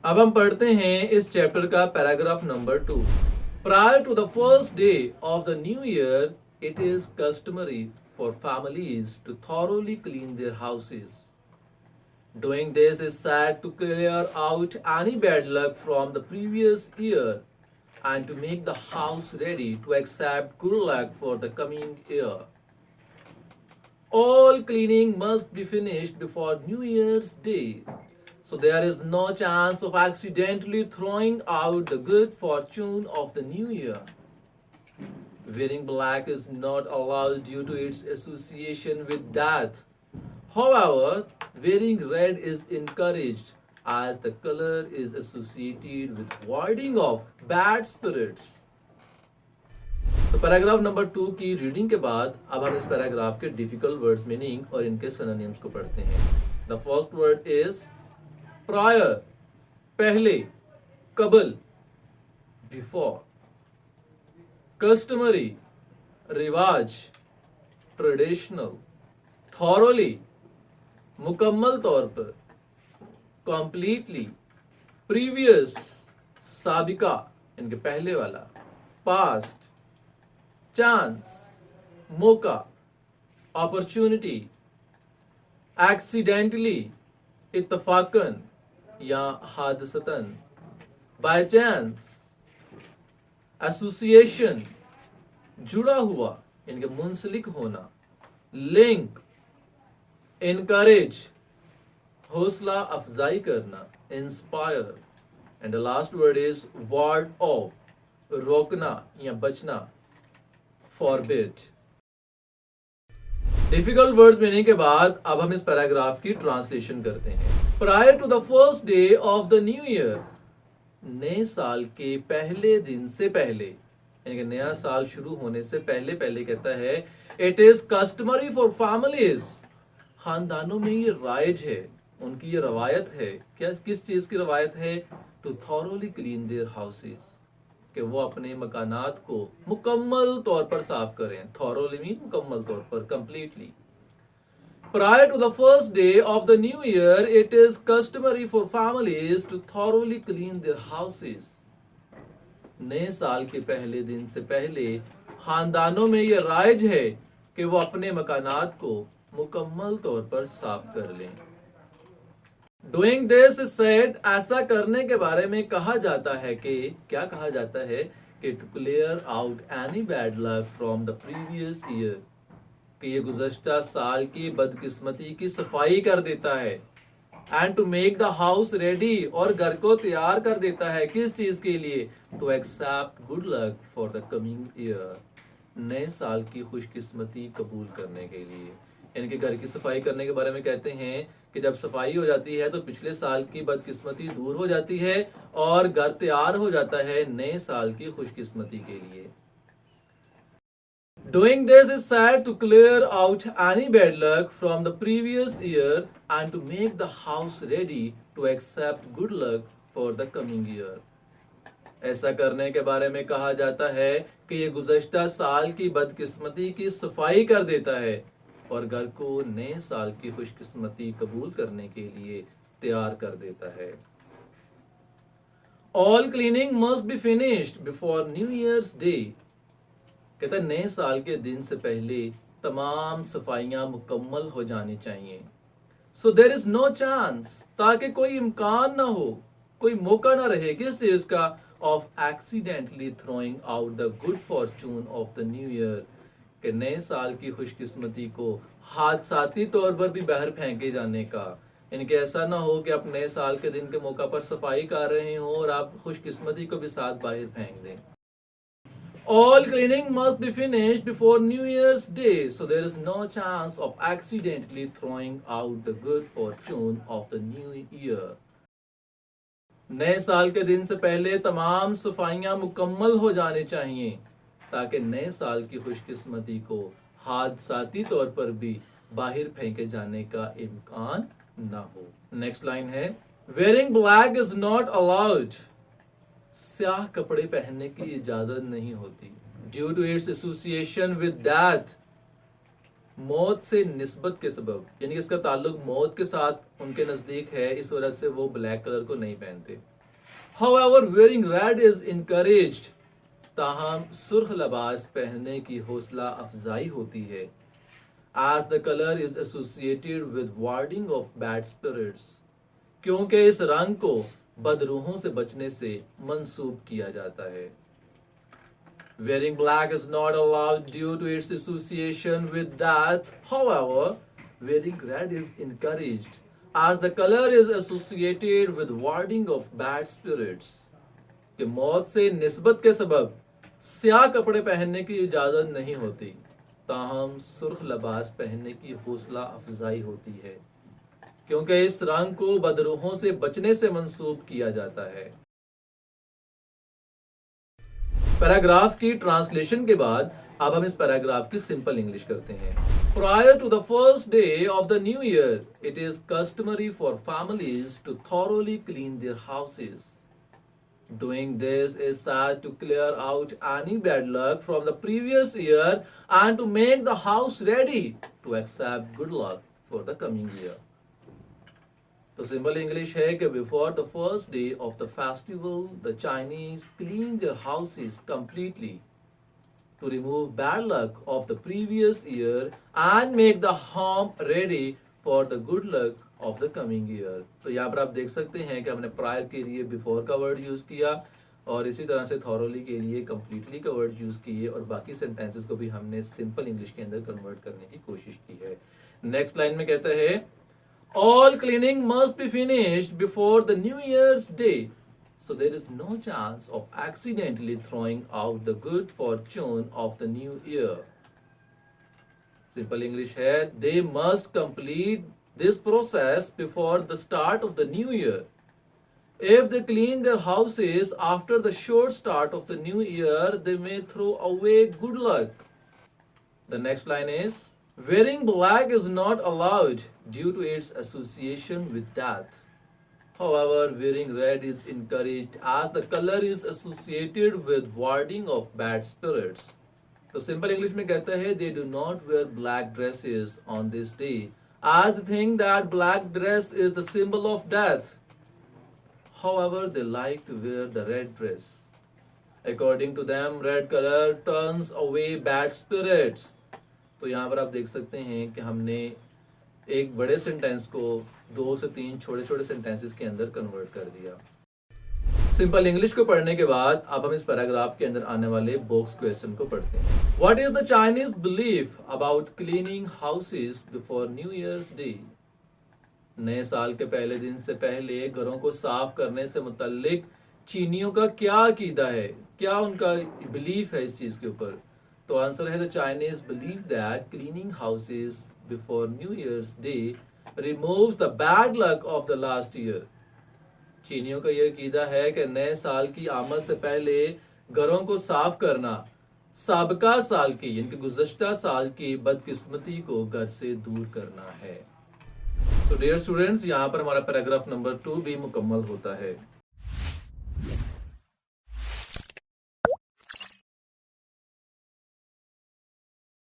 अब हम पढ़ते हैं इस चैप्टर का paragraph number 2। Prior to the first day of the new year, it is customary for families to thoroughly clean their houses. Doing this is said to clear out any bad luck from the previous year and to make the house ready to accept good luck for the coming year. All cleaning must be finished before New Year's Day, so there is no chance of accidentally throwing out the good fortune of the new year. Wearing black is not allowed due to its association with death. However, wearing red is encouraged as the color is associated with warding off bad spirits. So, paragraph number 2 की reading के बाद अब हम इस paragraph के difficult words meaning और इनके synonyms को पढ़ते हैं। The first word is prior, पहले, कबल, बिफोर। कस्टमरी, रिवाज, ट्रेडिशनल। थॉरोली, मुकम्मल तौर पर, कॉम्प्लीटली। प्रीवियस, साबिका, इनके पहले वाला। पास्ट, चांस, मौका, अपॉर्चुनिटी। एक्सीडेंटली, इत्तफाकन या हादसतन। बाय चांस, एसोसिएशन, जुड़ा हुआ, इनके मुंसलिक होना। लिंक, इनकरेज, हौसला अफजाई करना, inspire. And the last word is ward of, रोकना या बचना, फॉरबिड। डिफिकल्ट वर्ड्स मीनिंग के बाद अब हम इस पैराग्राफ की ट्रांसलेशन करते हैं। Prior to the first day of the new year, नए साल के पहले दिन से पहले, यानी कि नया साल शुरू होने से पहले पहले कहता है it is customary for families, खानदानों में ये राइज है, उनकी ये रवायत है। क्या, किस चीज की रवायत है? To thoroughly clean their houses, कि वो अपने मकानात को मुकम्मल तौर पर साफ करें। थॉरोली मीन मुकम्मल तौर पर, completely. Prior to the first day of the new year, it is customary for families to thoroughly clean their houses. नए साल के पहले दिन से पहले खानदानों में ये राइज है कि वो अपने मकानात को मुकम्मल तौर पर साफ कर लें। Doing this is said, ऐसा करने के बारे में कहा जाता है कि, क्या कहा जाता है कि to clear out any bad luck from the previous year, कि ये गुज़श्ता साल की बदकिस्मती की सफाई कर देता है। And to make the house ready, और घर को तैयार कर देता है किस चीज के लिए? To accept good luck for the coming year, नए साल की खुशकिस्मती कबूल करने के लिए। इनके घर की सफाई करने के बारे में कहते हैं कि जब सफाई हो जाती है तो पिछले साल की बदकिस्मती दूर हो जाती है और घर तैयार हो जाता है नए साल की खुशकिस्मती के लिए। Doing this is said to clear out any bad luck from the previous year and to make the house ready to accept good luck for the coming year. ऐसा करने के बारे में कहा जाता है कि ये गुज़श्ता साल की बदकिस्मती की सफाई कर देता है और घर को नए साल की खुशकिस्मती कबूल करने के लिए तैयार कर देता है। All cleaning must be finished before New Year's Day. कहता है नए साल के दिन से पहले तमाम सफाइयां मुकम्मल हो जानी चाहिए। So there is no chance, ताकि कोई इम्कान ना हो, कोई मौका ना रहे किस चीज का? Of accidentally throwing out the good Fortune of the new year, कि नए साल की खुशकिस्मती को हादसाती तौर पर भी बाहर फेंके जाने का। इनके ऐसा ना हो कि आप नए साल के दिन के मौका पर सफाई कर रहे हो और आप खुशकिस्मती को भी साथ बाहर फेंक दें। All cleaning must be finished before New Year's Day, so there is no chance of accidentally throwing out the good fortune of the new year. नए साल के दिन से पहले तमाम सफाइयां मुकम्मल हो जानी चाहिए ताकि नए साल की खुशकिस्मती को हादसाती तौर पर भी बाहर फेंके जाने का इम्कान ना हो। नेक्स्ट लाइन है, Wearing black is not allowed. स्याह कपड़े पहनने की इजाजत नहीं होती। Due to its association with death, मौत से निस्बत के सबब, यानी कि इसका ताल्लुक मौत के साथ उनके नजदीक है, इस वजह से वो ब्लैक कलर को नहीं पहनते। However, wearing red is encouraged. ताहम सुर्ख लिबास पहनने की हौसला अफजाई होती है. As the color is associated with warding of bad spirits. क्योंकि इस रंग को बदरूहों से बचने से मंसूब किया जाता है. Wearing black is not allowed due to its association with death. However, wearing red is encouraged as the color is associated with warding of bad spirits. कि मौत से निस्बत के सबब स्याह कपड़े पहनने की इजाजत नहीं होती, ताहम सुर्ख लिबास पहनने की हौसला अफजाई होती है, क्योंकि इस रंग को बदरूहों से बचने से मंसूब किया जाता है. पैराग्राफ की ट्रांसलेशन के बाद अब हम इस पैराग्राफ की सिंपल इंग्लिश करते हैं. Prior to the first day of the new year, it is customary for families to thoroughly clean their houses. Doing this is said to clear out any bad luck from the previous year and to make the house ready to accept good luck for the coming year. तो simple English है कि before the first day of the festival the Chinese clean their houses completely to remove bad luck of the previous year and make the home ready for the good luck of the coming year. तो यहाँ पर आप देख सकते हैं कि हमने prior के लिए बिफोर का वर्ड यूज किया और इसी तरह से थॉरोली के लिए कंप्लीटली का वर्ड यूज किए और बाकी सेंटेंसेस को भी हमने सिंपल इंग्लिश के अंदर कन्वर्ट करने की कोशिश की है. नेक्स्ट लाइन में कहता है all cleaning must be finished before the New Year's Day, so there is no chance of accidentally throwing out the good fortune of the new year. Simple English है, they must complete this process before the start of the new year. If they clean their houses after the short start of the new year, they may throw away good luck. The next line is, wearing black is not allowed due to its association with death. However, wearing red is encouraged as the color is associated with warding of bad spirits. तो simple English में कहता है they do not wear black dresses on this day as they think that black dress is the symbol of death. However, they like to wear the red dress. According to them, red color turns away bad spirits. तो यहाँ पर आप देख सकते हैं कि हमने एक बड़े सेंटेंस को 2 से 3 छोटे छोटे सेंटेंसेस के अंदर कन्वर्ट कर दिया. सिंपल इंग्लिश को पढ़ने के बाद अब हम इस पैराग्राफ के अंदर आने वाले बॉक्स क्वेश्चन को पढ़ते हैं. What is the Chinese belief about cleaning houses before New Year's day? नए साल के पहले दिन से पहले घरों को साफ करने से मुतल्लिक चीनियों का क्या अकीदा है, क्या उनका बिलीफ है इस चीज के ऊपर? तो आंसर है the Chinese believe that cleaning houses before New Year's day removes the bad luck of the last year. चीनियों का यह अकीदा है कि नए साल की आमद से पहले घरों को साफ करना साबका साल की यानी कि गुज़श्ता साल की बदकिस्मती को घर से दूर करना है. सो डियर स्टूडेंट्स, यहाँ पर हमारा पैराग्राफ नंबर 2 भी मुकम्मल होता है.